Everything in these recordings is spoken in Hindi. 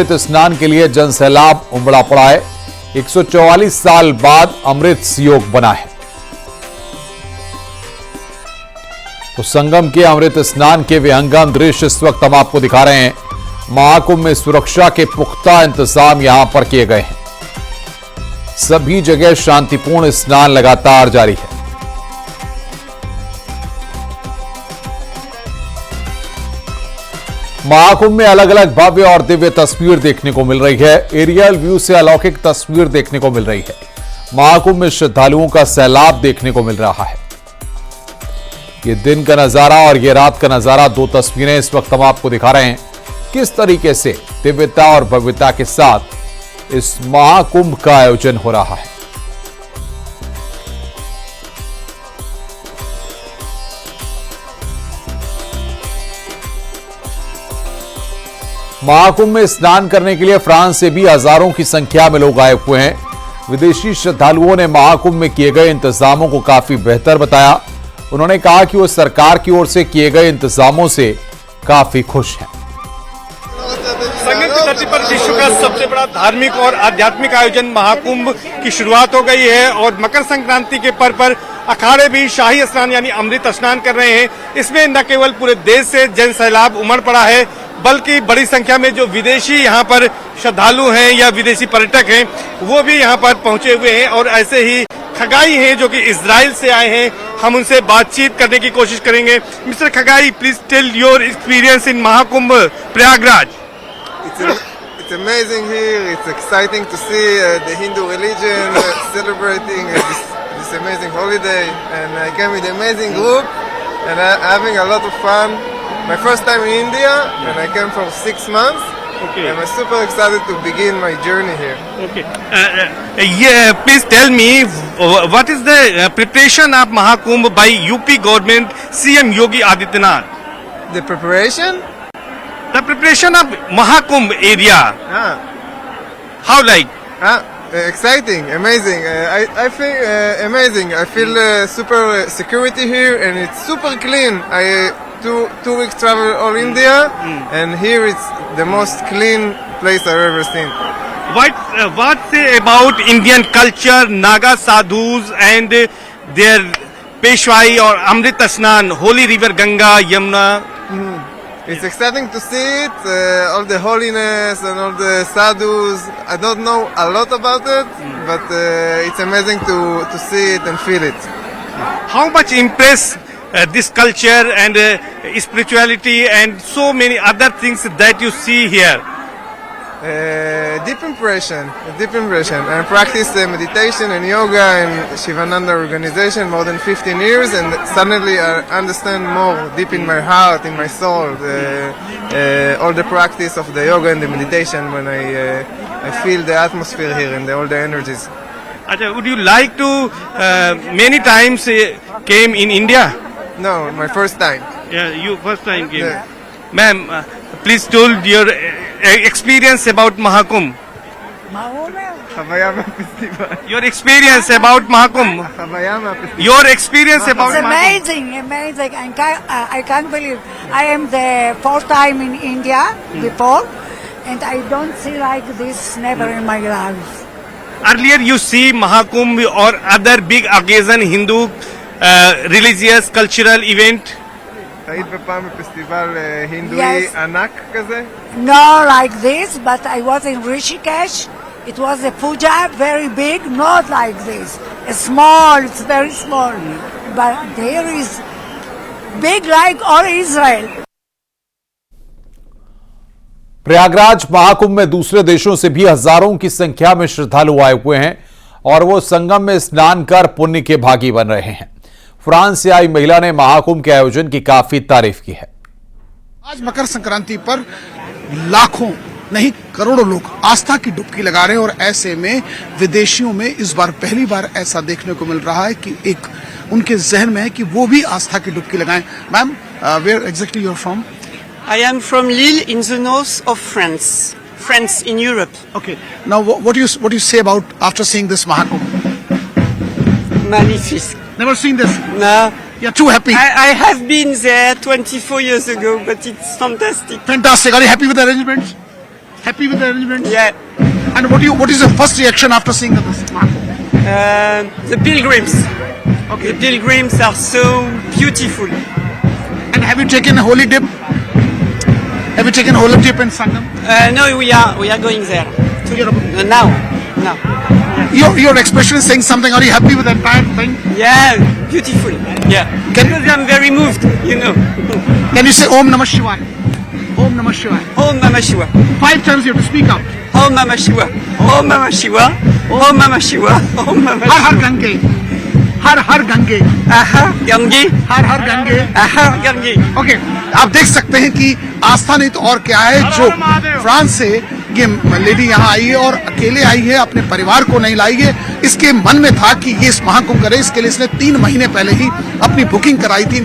स्नान के लिए जन सैलाब उमड़ा पड़ा है। 144 साल बाद अमृत योग बना है। तो संगम के अमृत स्नान के विहंगम दृश्य इस वक्त हम आपको दिखा रहे हैं। महाकुंभ में सुरक्षा के पुख्ता इंतजाम यहां पर किए गए हैं। सभी जगह शांतिपूर्ण स्नान लगातार जारी है। महाकुंभ में अलग अलग भव्य और दिव्य तस्वीर देखने को मिल रही है। एरियल व्यू से अलौकिक तस्वीर देखने को मिल रही है। महाकुंभ में श्रद्धालुओं का सैलाब देखने को मिल रहा है। ये दिन का नजारा और ये रात का नजारा, दो तस्वीरें इस वक्त हम आपको दिखा रहे हैं। किस तरीके से दिव्यता और भव्यता के साथ इस महाकुंभ का आयोजन हो रहा है। महाकुंभ में स्नान करने के लिए फ्रांस से भी हजारों की संख्या में लोग आए हुए हैं। विदेशी श्रद्धालुओं ने महाकुंभ में किए गए इंतजामों को काफी बेहतर बताया। उन्होंने कहा कि वो सरकार की ओर से किए गए इंतजामों से काफी खुश हैं। संगम की धरती पर विश्व का सबसे बड़ा धार्मिक और आध्यात्मिक आयोजन महाकुंभ की शुरुआत हो गई है और मकर संक्रांति के पर्व पर अखाड़े भी शाही स्नान यानी अमृत स्नान कर रहे हैं। इसमें न केवल पूरे देश से जन सैलाब उमड़ पड़ा है, बल्कि बड़ी संख्या में जो विदेशी यहाँ पर श्रद्धालु हैं या विदेशी पर्यटक हैं वो भी यहाँ पर पहुंचे हुए हैं। और ऐसे ही खगाई हैं जो कि इजराइल से आए हैं, हम उनसे बातचीत करने की कोशिश करेंगे। Mister Khagai, please tell your experience in Mahakumbh Prayagraj. It's amazing here. It's exciting to see the Hindu religion celebrating this amazing holiday, and I came with an amazing group and having a lot of fun. My first time in India, and I came for 6 months. Okay. I'm super excited to begin my journey here. Okay. Please tell me what is the preparation of Mahakumbh by UP government, CM Yogi Adityanath? The preparation? The preparation of Mahakumbh area. How like? Exciting, amazing. I feel amazing. I feel super security here, and it's super clean. I 2 weeks travel all India, and here it's the most clean place I've ever seen. What say about Indian culture, Naga sadhus and their Peshwai or Amrit Snan, holy river Ganga, Yamuna? It's exciting to see it, all the holiness and all the sadhus. I don't know a lot about it, but it's amazing to see it and feel it. How much impressed this culture and spirituality and so many other things that you see here? Deep impression. I practiced meditation and yoga in Shivananda organization more than 15 years, and suddenly I understand more deep in my heart, in my soul, all the practice of the yoga and the meditation when I feel the atmosphere here and all the energies. Would you like to many times came in India? No, my first time. Yeah, you first time came. Yeah. Ma'am, please tell your experience about Mahakumbh. Havayama Festival. Your experience about Mahakumbh. Havayama Festival. Your experience about It's Mahakumbh. amazing. I can't believe. I am the fourth time in India before, and I don't see like this never in my life. Earlier you see Mahakumbh or other big occasion, Hindu religious cultural event. היית בפעם בפסטיבל הינדואי Yes. ענק כזה? No like this, but I was in Rishikesh. It was a puja, very big, not like this. It's small, it's very small. But there is big like all Israel. Prayagraj Mahakumbh में दूसरे देशों से भी हजारों की संख्या में श्रद्धालु आए हुए हैं और वो संगम में स्नान कर पुण्य के भागी बन रहे हैं। फ्रांस से आई महिला ने महाकुंभ के आयोजन की काफी तारीफ की है। आज मकर संक्रांति पर लाखों नहीं करोड़ों लोग आस्था की डुबकी लगा रहे हैं और ऐसे में विदेशियों में इस बार पहली बार ऐसा देखने को मिल रहा है कि एक उनके जहन में है कि वो भी आस्था की डुबकी लगाएं। Ma'am, where exactly you are from? I am from Lille in the north of France in Europe. Okay. Now, what do you say about after seeing this Mahakumbh? Magnifique. Never seen this. No, You're too happy. I have been there 24 years ago, but it's fantastic. Fantastic. Are you happy with the arrangements? Happy with the arrangement? Yeah. And what is your first reaction after seeing this Mahakumbh? The pilgrims. Okay. The pilgrims are so beautiful. And have you taken a holy dip? Have you taken a holy dip in Sangam? No, we are going there. Now. Your expression is saying something. Are you happy with the entire thing? Yeah, beautiful. Yeah. Because I'm very moved, you know. Can you say Om Namah Shivaya? Om Namah Shivaya. Om Namah Shiva. 5 times you have to speak out. Om Namah Shiva. Om Namah Shiva. Om Namah Shiva. Om Namah Har Har Gange. Har Har Gange. Aha, Gange. Her her Gange. Aha, Gange. Okay, आप देख सकते हैं कि आस्था नहीं तो और क्या है, जो फ्रांस से ये लेडी यहाँ आई है और अकेले आई है, अपने परिवार को नहीं लाई है। इसके मन में था कि ये इस महाकुंभ करे, इसके लिए इसने 3 महीने पहले ही अपनी बुकिंग कराई थी।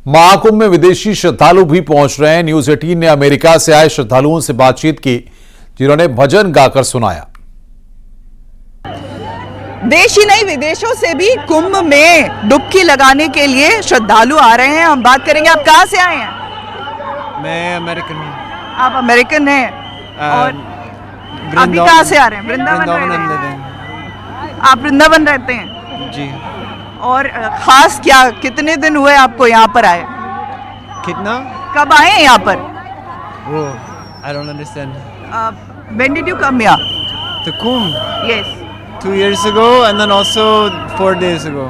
महाकुंभ में विदेशी श्रद्धालु भी पहुंच रहे हैं। न्यूज 18 ने अमेरिका से आए श्रद्धालुओं से बातचीत की, जिन्होंने भजन गाकर सुनाया। देश ही नहीं विदेशों से भी कुंभ में डुबकी लगाने के लिए श्रद्धालु आ रहे हैं। हम बात करेंगे, आप कहाँ से आए हैं? मैं अमेरिकन हूँ। आप अमेरिकन हैं और अभी कहाँ से आ रहे हैं? वृंदावन रहते हैं। आप वृंदावन रहते हैं जी। और खास क्या, कितने दिन हुए आपको यहाँ पर आए? कितना? कब आए हैं यहाँ पर? वो I don't understand. When did you come here? The Kumbh Yes. 2 years ago and then also 4 days ago.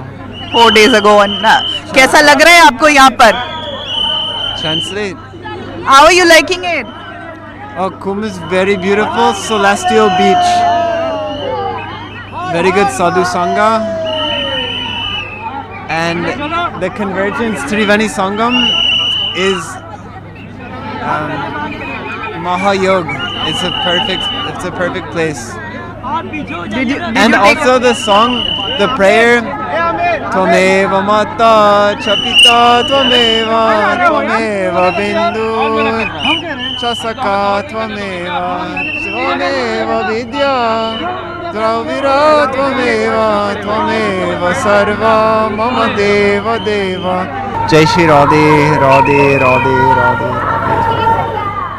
4 days ago. कैसा लग रहा है आपको यहाँ पर? Translate. How are you liking it? Oh, Kumbh is very beautiful. Celestial beach. Very good sadhu sangha. And the Convergence Triveni Sangam is Mahayog. It's a perfect place. Did you And take also the song, the prayer, Tvameva Mata Chapita Tvameva Bindu Chasaka Tvameva Vidya Dravira Tvameva Sarva Mama Deva Deva Jai Shri Radhe Radhe Radhe Radhe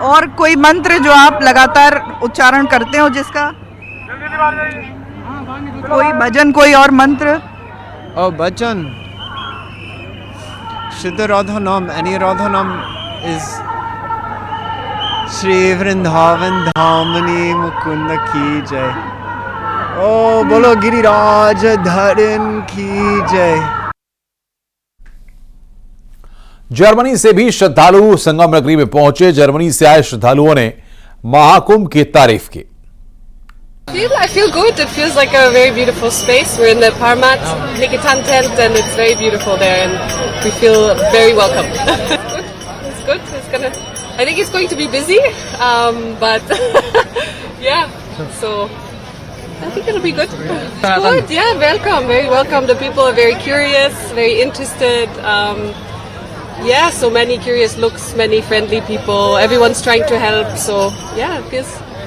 और कोई मंत्र जो आप लगातार उच्चारण करते हो जिसका? कोई भजन, कोई और मंत्र? Oh, bhajan. Shuddha Radhanam. Any Radhanam is Shri Vrindavan Dhamani Mukunda ki jai. Oh, bolo Giriraj Dharan ki jai. Germany से भी श्रद्धालु संगम नगरी में पहुंचे। जर्मनी से आए श्रद्धालुओं ने महाकुंभ की तारीफ की। I feel good. It feels like a very beautiful space. We're in the Parmat Nikitan tent and it's very beautiful there and we feel very welcome. It's good. It's gonna, I think it's going to be busy, but yeah, so I think it'll be good. It's good. Yeah, welcome. Very welcome. The people are very curious, very interested. Yeah, so many curious looks, many friendly people. Everyone's trying to help. So yeah,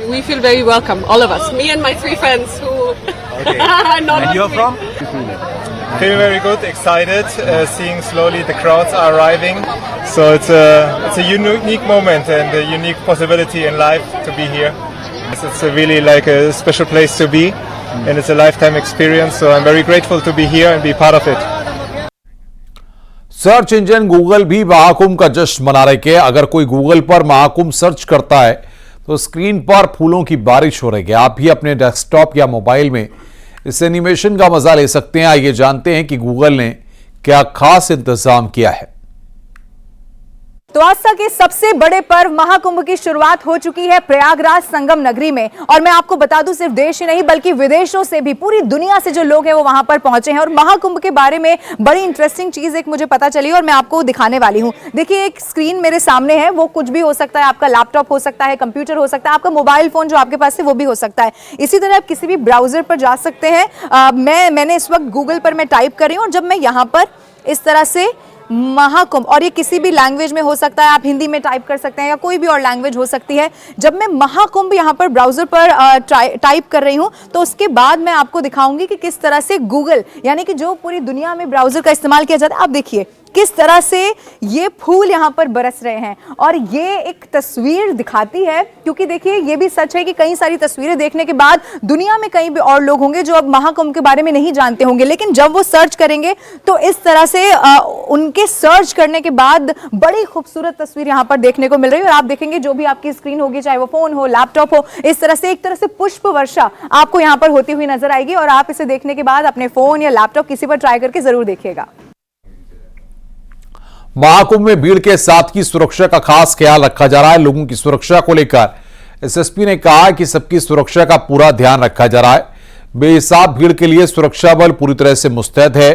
we feel very welcome, all of us. Me and my 3 friends who are not. And you're from? Feel very good, excited, seeing slowly the crowds are arriving. So it's a unique moment and a unique possibility in life to be here. It's a really like a special place to be and it's a lifetime experience. So I'm very grateful to be here and be part of it. Search engine Google भी महाकुंभ का जश्न मना रहे हैं। अगर कोई गूगल पर महाकुंभ सर्च करता है तो स्क्रीन पर फूलों की बारिश हो रही है। आप भी अपने डेस्कटॉप या मोबाइल में इस एनिमेशन का मजा ले सकते हैं। आइए जानते हैं कि गूगल ने क्या खास इंतजाम किया है। तो आस्था के सबसे बड़े पर्व महाकुंभ की शुरुआत हो चुकी है प्रयागराज संगम नगरी में। और मैं आपको बता दूं, सिर्फ देश ही नहीं बल्कि विदेशों से भी, पूरी दुनिया से जो लोग हैं वो वहां पर पहुंचे हैं। और महाकुंभ के बारे में बड़ी इंटरेस्टिंग चीज एक मुझे पता चली और मैं आपको दिखाने वाली हूं। देखिए, एक स्क्रीन मेरे सामने है, वो कुछ भी हो सकता है। आपका लैपटॉप हो सकता है, कंप्यूटर हो सकता है, आपका मोबाइल फोन जो आपके पास है वो भी हो सकता है। इसी तरह आप किसी भी ब्राउजर पर जा सकते हैं। मैंने इस वक्त गूगल पर मैं टाइप कर रही हूँ और जब मैं यहाँ पर इस तरह से महाकुंभ, और ये किसी भी लैंग्वेज में हो सकता है, आप हिंदी में टाइप कर सकते हैं या कोई भी और लैंग्वेज हो सकती है। जब मैं महाकुंभ यहाँ पर ब्राउजर पर टाइप कर रही हूँ तो उसके बाद मैं आपको दिखाऊंगी कि किस तरह से गूगल, यानी कि जो पूरी दुनिया में ब्राउजर का इस्तेमाल किया जाता है। आप देखिए, किस तरह से ये फूल यहाँ पर बरस रहे हैं। और ये एक तस्वीर दिखाती है, क्योंकि देखिए ये भी सच है कि कई सारी तस्वीरें देखने के बाद दुनिया में कहीं भी और लोग होंगे जो अब महाकुंभ के बारे में नहीं जानते होंगे, लेकिन जब वो सर्च करेंगे तो इस तरह से उनके सर्च करने के बाद बड़ी खूबसूरत तस्वीर यहाँ पर देखने को मिल रही है। और आप देखेंगे जो भी आपकी स्क्रीन होगी, चाहे वो फोन हो, लैपटॉप हो, इस तरह से एक तरह से पुष्प वर्षा आपको यहाँ पर होती हुई नजर आएगी। और आप इसे देखने के बाद अपने फोन या लैपटॉप किसी पर ट्राई करके जरूर देखिएगा। महाकुंभ में भीड़ के साथ की सुरक्षा का खास ख्याल रखा जा रहा है। लोगों की सुरक्षा को लेकर एसएसपी ने कहा कि सबकी सुरक्षा का पूरा ध्यान रखा जा रहा है। बेहिसाब भीड़ के लिए सुरक्षा बल पूरी तरह से मुस्तैद है।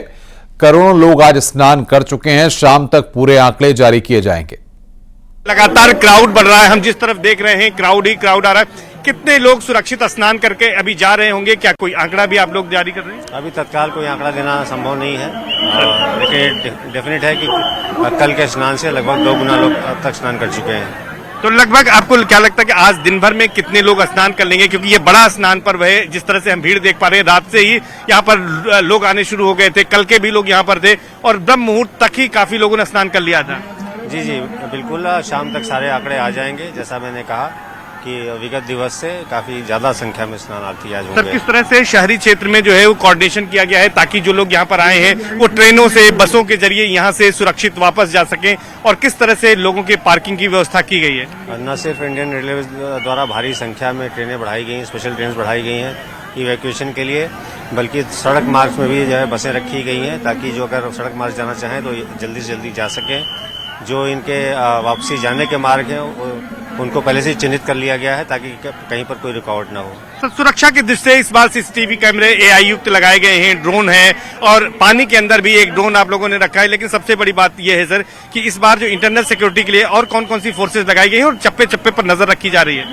करोड़ों लोग आज स्नान कर चुके हैं। शाम तक पूरे आंकड़े जारी किए जाएंगे। लगातार क्राउड बढ़ रहा है, हम जिस तरफ देख रहे हैं क्राउड ही क्राउड आ रहा है। कितने लोग सुरक्षित स्नान करके अभी जा रहे होंगे, क्या कोई आंकड़ा भी आप लोग जारी कर रहे हैं? अभी तत्काल कोई आंकड़ा देना संभव नहीं है, लेकिन डेफिनेट है कि कल के स्नान से लगभग 2 गुना लोग अब तक स्नान कर चुके हैं। तो लगभग आपको क्या लगता है कि आज दिन भर में कितने लोग स्नान कर लेंगे, क्योंकि ये बड़ा स्नान पर्व है। जिस तरह से हम भीड़ देख पा रहे हैं, रात से ही यहाँ पर लोग आने शुरू हो गए थे, कल के भी लोग यहाँ पर थे और ब्रह्म मुहूर्त तक ही काफी लोगों ने स्नान कर लिया था। जी जी बिल्कुल, शाम तक सारे आंकड़े आ जाएंगे। जैसा मैंने कहा कि विगत दिवस से काफी ज्यादा संख्या में स्नानार्थी आज होंगे। सर, किस तरह से शहरी क्षेत्र में जो है वो कोऑर्डिनेशन किया गया है ताकि जो लोग यहाँ पर आए हैं वो ट्रेनों से, बसों के जरिए यहाँ से सुरक्षित वापस जा सकें, और किस तरह से लोगों के पार्किंग की व्यवस्था की गई है? न सिर्फ इंडियन रेलवे द्वारा भारी संख्या में ट्रेनें बढ़ाई गई हैं, स्पेशल ट्रेन बढ़ाई गई हैं इवैक्यूएशन के लिए, बल्कि सड़क मार्ग में भी जो है बसें रखी गई हैं ताकि जो अगर सड़क मार्ग जाना चाहें तो जल्दी से जल्दी जा सकें। जो इनके वापसी जाने के मार्ग हैं उनको पहले से चिन्हित कर लिया गया है ताकि कहीं पर कोई रुकावट न हो। सर, सुरक्षा की दृष्टि से इस बार सीसीटीवी कैमरे एआई युक्त लगाए गए हैं, ड्रोन है और पानी के अंदर भी एक ड्रोन आप लोगों ने रखा है। लेकिन सबसे बड़ी बात यह है सर कि इस बार जो इंटरनल सिक्योरिटी के लिए और कौन कौन सी फोर्सेज लगाई गई है और चप्पे चप्पे पर नजर रखी जा रही है?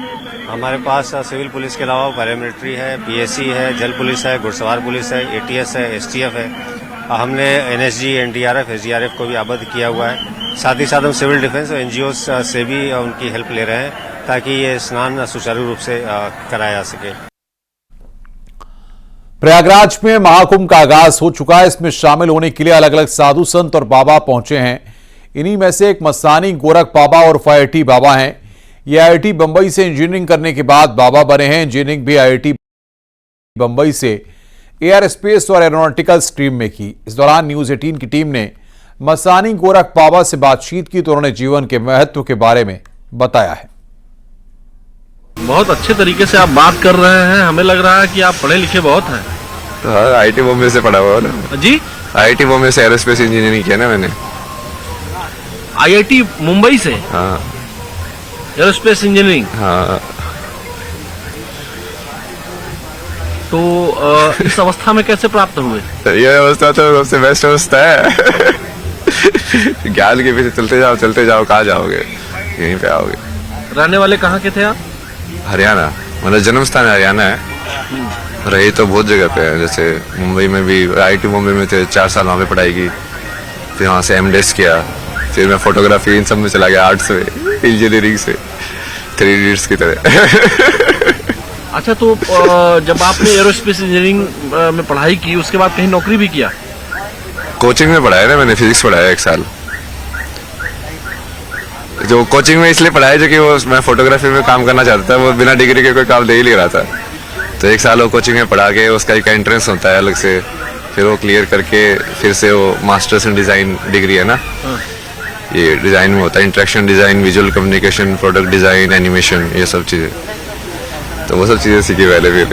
हमारे पास सिविल पुलिस के अलावा पैरामिलिट्री है, पीएससी है, जल पुलिस है, घुड़सवार पुलिस है, एटीएस है, एसटीएफ है। हमने एनएसजी, एनडीआरएफ, एसडीआरएफ को भी आबद्ध किया हुआ है। साथ ही साथ हम सिविल डिफेंस और एनजीओ से भी उनकी हेल्प ले रहे हैं ताकि ये स्नान सुचारू रूप से कराया जा सके। प्रयागराज में महाकुंभ का आगाज हो चुका है। इसमें शामिल होने के लिए अलग अलग साधु संत और बाबा पहुंचे हैं। इन्हीं में से एक मस्तानी गोरख बाबा और आईआईटी बाबा हैं। ये आईआईटी बंबई से इंजीनियरिंग करने के बाद बाबा बने हैं। इंजीनियरिंग भी आईआईटी बंबई से एयर स्पेस और एरोनॉटिकल स्ट्रीम में की। इस दौरान न्यूज 18 की टीम ने मस्तानी गोरख बाबा से बातचीत की तो उन्होंने जीवन के महत्व के बारे में बताया है। बहुत अच्छे तरीके से आप बात कर रहे हैं, हमें लग रहा है कि आप पढ़े लिखे बहुत हैं। हाँ, आईआईटी बॉम्बे से पढ़ा हुआ ना जी। आईआईटी बॉम्बे से एरोस्पेस इंजीनियरिंग किया ना मैंने। आईआईटी मुंबई से? हाँ। Aerospace engineering? हाँ। तो इस अवस्था में कैसे प्राप्त हुए? ये अवस्था तो सबसे बेस्ट अवस्था है। ज्ञान के पीछे चलते जाओ, कहाँ जाओगे, यहीं पे आओगे। रहने वाले कहाँ के थे आप? हरियाणा, मतलब जन्म स्थान हरियाणा है, रही तो बहुत जगह पे है। जैसे मुंबई में भी आईआईटी मुंबई में थे, 4 साल वहाँ पे पढ़ाई की, फिर वहाँ से एमडेस किया, फिर मैं फोटोग्राफी इन सब में चला गया, आर्ट्स में, इंजीनियरिंग से, 3 इडियट्स की तरह। अच्छा, तो जब आपने एरोस्पेस इंजीनियरिंग में पढ़ाई की उसके बाद कहीं नौकरी भी किया? कोचिंग में पढ़ाया ना मैंने, फिजिक्स पढ़ाया 1 साल। जो कोचिंग में इसलिए पढ़ाया जो कि वो मैं फोटोग्राफी में काम करना चाहता था, वो बिना डिग्री के कोई काम दे ही नहीं रहा था। तो 1 साल वो कोचिंग में पढ़ा के उसका एक एंट्रेंस होता है अलग से, फिर वो क्लियर करके फिर से वो मास्टर्स इन डिज़ाइन डिग्री है ना, ये डिज़ाइन में होता है, interaction design, visual communication, product design, animation, ये सब चीज़ें। तो वो सब चीज़ें सीखी पहले।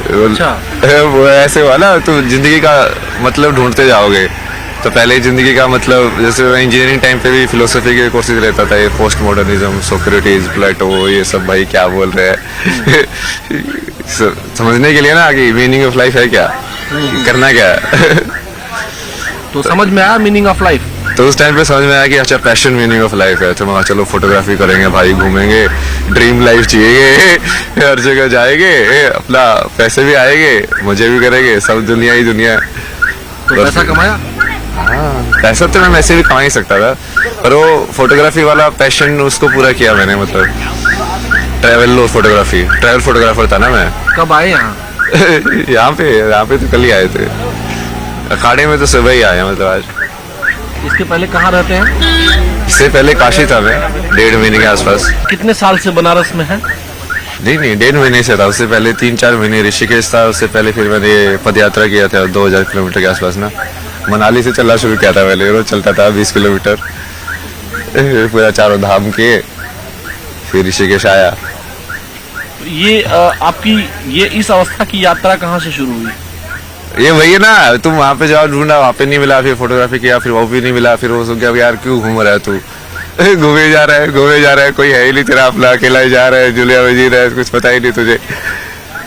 फिर वो ऐसे हुआ ना, तो जिंदगी का मतलब ढूंढते जाओगे। तो पहले जिंदगी का मतलब, जैसे मैं इंजीनियरिंग टाइम पे भी फिलोसफी के कोर्सेज लेता था, ये पोस्ट मॉडर्निज्म, सोक्रेटिस, प्लेटो, ये सब भाई क्या बोल रहे हैं। समझने के लिए ना कि मीनिंग ऑफ लाइफ है क्या, करना क्या है। तो समझ में आया मीनिंग ऑफ लाइफ? तो उस टाइम पे समझ में आया कि अच्छा पैशन मीनिंग ऑफ लाइफ है। तो मैं चलो फोटोग्राफी करेंगे भाई, घूमेंगे, ड्रीम लाइफ जिएंगे, हर जगह जाएंगे, अपना पैसे भी आएंगे, मजे भी करेंगे, सब दुनिया ही दुनिया। तो पैसा कमाया? हाँ, पैसा तो मैं वैसे भी कमा ही सकता था, पर वो फोटोग्राफी वाला पैशन उसको पूरा किया मैंने। मतलब ट्रैवल फोटोग्राफी, ट्रैवल फोटोग्राफर था ना मैं। कब आए यहाँ? यहाँ पे तो कल ही आए थे। अखाड़े में तो सुबह ही आए, मतलब आज। इसके पहले कहाँ रहते हैं? इससे पहले काशी था मैं 1.5 महीने के आसपास। कितने साल से बनारस में है? नहीं 1.5 महीने से था। उससे पहले 3-4 महीने ऋषिकेश था। उससे पहले फिर मैंने पद यात्रा किया था 2000 किलोमीटर के आसपास ना। मनाली से चलना शुरू किया था पहले, रोज चलता था 20 किलोमीटर पूरा चारों धाम के, फिर ऋषिकेश आया। ये आपकी ये इस अवस्था की यात्रा कहाँ से शुरू हुई? ये वही है ना, तुम वहाँ पे जाओ, ढूंढा, वहाँ पे नहीं मिला, फिर फोटोग्राफी किया, फिर वो भी नहीं मिला, फिर वो सोच गया यार क्यों घूम रहा है तू, घूमे जा रहा है, कोई है ही नहीं तेरा, अपना अकेला ही जा रहा है, जुलिया में जी रहा है, कुछ पता ही नहीं तुझे।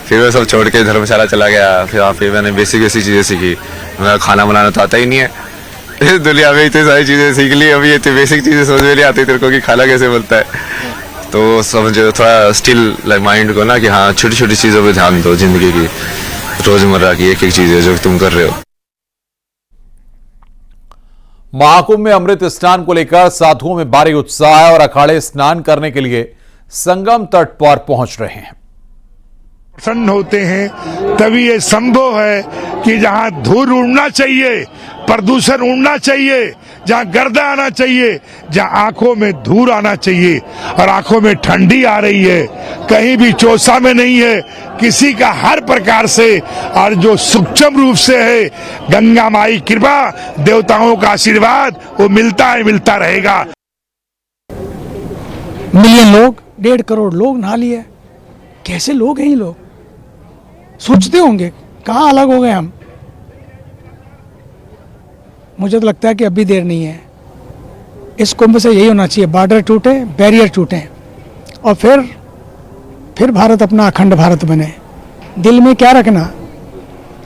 फिर वो सब छोड़ के धर्मशाला चला गया। फिर वहाँ पे मैंने बेसिक चीजें सीखी। मेरा खाना बनाना तो आता ही नहीं है, दुनिया में इतनी सारी चीजें सीख ली, अभी ये बेसिक चीजें समझ में नहीं आती तेरे को कि खाना कैसे बनता है। तो समझो थोड़ा स्टिल माइंड को ना कि हाँ छोटी छोटी चीजों पे ध्यान दो, जिंदगी की रोजमर्रा की एक एक चीज है जो तुम कर रहे हो। महाकुंभ में अमृत स्नान को लेकर साधुओं में भारी उत्साह है और अखाड़े स्नान करने के लिए संगम तट पर पहुंच रहे हैं। प्रसन्न होते हैं तभी ये संभव है कि जहां धूल उड़ना चाहिए, प्रदूषण उड़ना चाहिए, जहां गर्द आना चाहिए, जहां आंखों में धूल आना चाहिए और आंखों में ठंडी आ रही है, कहीं भी चोसा में नहीं है किसी का, हर प्रकार से, और जो सूक्ष्म रूप से है गंगा माई कृपा, देवताओं का आशीर्वाद वो मिलता है, मिलता रहेगा। मिलियन लोग, 1.5 करोड़ लोग नहा लिए। कैसे लोग हैं ये लोग? सोचते होंगे कहाँ अलग हो गए हम। मुझे तो लगता है कि अभी देर नहीं है। इस कुंभ से यही होना चाहिए, बॉर्डर टूटे, बैरियर टूटे और फिर भारत अपना अखंड भारत बने। दिल में क्या रखना,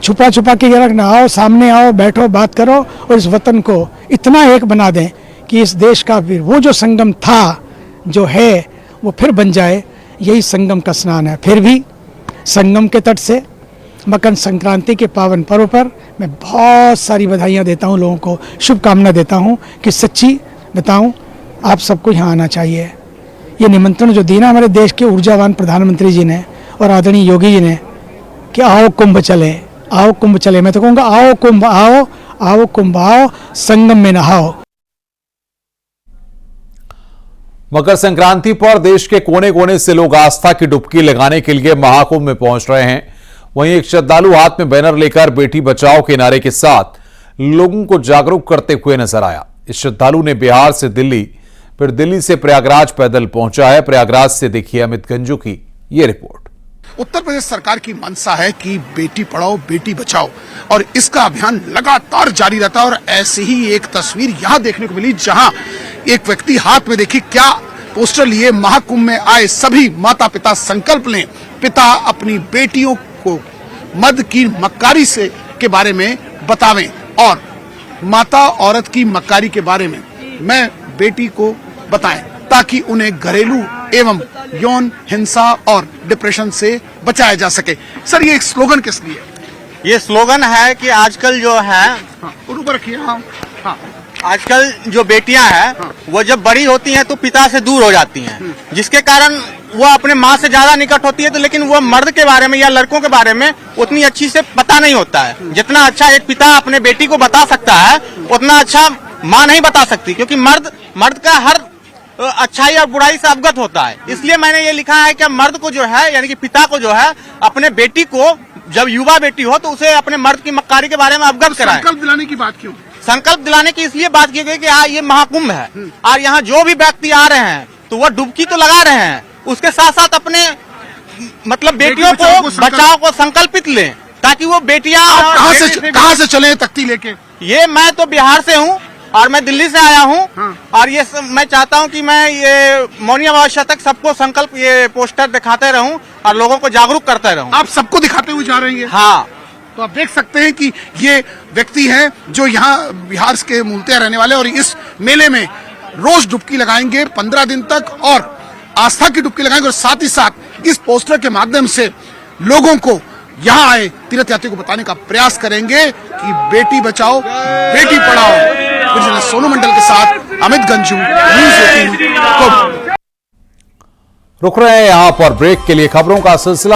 छुपा छुपा के क्या रखना? आओ सामने आओ, बैठो, बात करो और इस वतन को इतना एक बना दें कि इस देश का फिर वो जो संगम था, जो है, वो फिर बन जाए। यही संगम का स्नान है। फिर भी संगम के तट से मकर संक्रांति के पावन पर्व पर मैं बहुत सारी बधाइयाँ देता हूँ, लोगों को शुभकामना देता हूँ कि सच्ची बताऊँ आप सबको यहाँ आना चाहिए। ये निमंत्रण जो दिया हमारे देश के ऊर्जावान प्रधानमंत्री जी ने और आदरणीय योगी जी ने कि आओ कुंभ चले, आओ कुंभ चले, मैं तो कहूँगा आओ कुंभ आओ, आओ कुंभ आओ, संगम में नहाओ। मकर संक्रांति पर देश के कोने कोने से लोग आस्था की डुबकी लगाने के लिए महाकुंभ में पहुंच रहे हैं। वहीं एक श्रद्धालु हाथ में बैनर लेकर बेटी बचाओ के नारे के साथ लोगों को जागरूक करते हुए नजर आया। इस श्रद्धालु ने बिहार से दिल्ली, फिर दिल्ली से प्रयागराज पैदल पहुंचा है। प्रयागराज से देखिए अमित गंजू की ये रिपोर्ट। उत्तर प्रदेश सरकार की मंशा है कि बेटी पढ़ाओ बेटी बचाओ और इसका अभियान लगातार जारी रहता है। और ऐसी ही एक तस्वीर यहाँ देखने को मिली जहाँ एक व्यक्ति हाथ में, देखिए क्या पोस्टर लिए, महाकुंभ में आए सभी माता पिता संकल्प लें, पिता अपनी बेटियों को मद की मक्कारी से के बारे में बतावें और माता औरत की मक्कारी के बारे में मैं बेटी को बताएं ताकि उन्हें घरेलू एवं यौन हिंसा और डिप्रेशन से बचाया जा सके। सर ये एक स्लोगन किस लिए? ये स्लोगन है कि आजकल जो है, ऊपर रखिए, हाँ, आजकल जो बेटियां हैं वो जब बड़ी होती हैं तो पिता से दूर हो जाती हैं, जिसके कारण वो अपने माँ से ज्यादा निकट होती है, तो लेकिन वो मर्द के बारे में या लड़कों के बारे में उतनी अच्छी से पता नहीं होता है। जितना अच्छा एक पिता अपने बेटी को बता सकता है उतना अच्छा माँ नहीं बता सकती, क्योंकि मर्द का हर अच्छाई और बुराई से अवगत होता है। इसलिए मैंने ये लिखा है कि मर्द को जो है, यानी कि पिता को जो है, अपने बेटी को, जब युवा बेटी हो तो उसे अपने मर्द की मक्कारी के बारे में अवगत कराएं। संकल्प दिलाने की बात क्यों? संकल्प दिलाने की इसलिए बात की गई कि ये महाकुंभ है और यहाँ जो भी व्यक्ति आ रहे हैं तो वो डुबकी तो लगा रहे हैं, उसके साथ साथ अपने मतलब बेटियों को बचाओ को संकल्पित लें, ताकि वो बेटियां कहाँ से चले तख्ती लेके? ये मैं तो बिहार से हूँ और मैं दिल्ली से आया हूँ और ये मैं चाहता हूँ कि मैं ये मौनी अमावस्या तक सबको संकल्प ये पोस्टर दिखाते रहूँ और लोगों को जागरूक करते रहूँ। आप सबको दिखाते हुए जा रहे हैं? हाँ। तो आप देख सकते हैं कि ये व्यक्ति हैं जो यहाँ बिहार के मूलतः रहने वाले और इस मेले में रोज डुबकी लगाएंगे 15 दिन तक और आस्था की डुबकी लगाएंगे और साथ ही साथ इस पोस्टर के माध्यम से लोगों को यहाँ आए तीर्थ यात्री को बताने का प्रयास करेंगे कि बेटी बचाओ बेटी पढ़ाओ। सोनू मंडल के साथ अमित गंजू, न्यूज़ 18 कुंभ। रुक रहे हैं यहां पर ब्रेक के लिए। खबरों का सिलसिला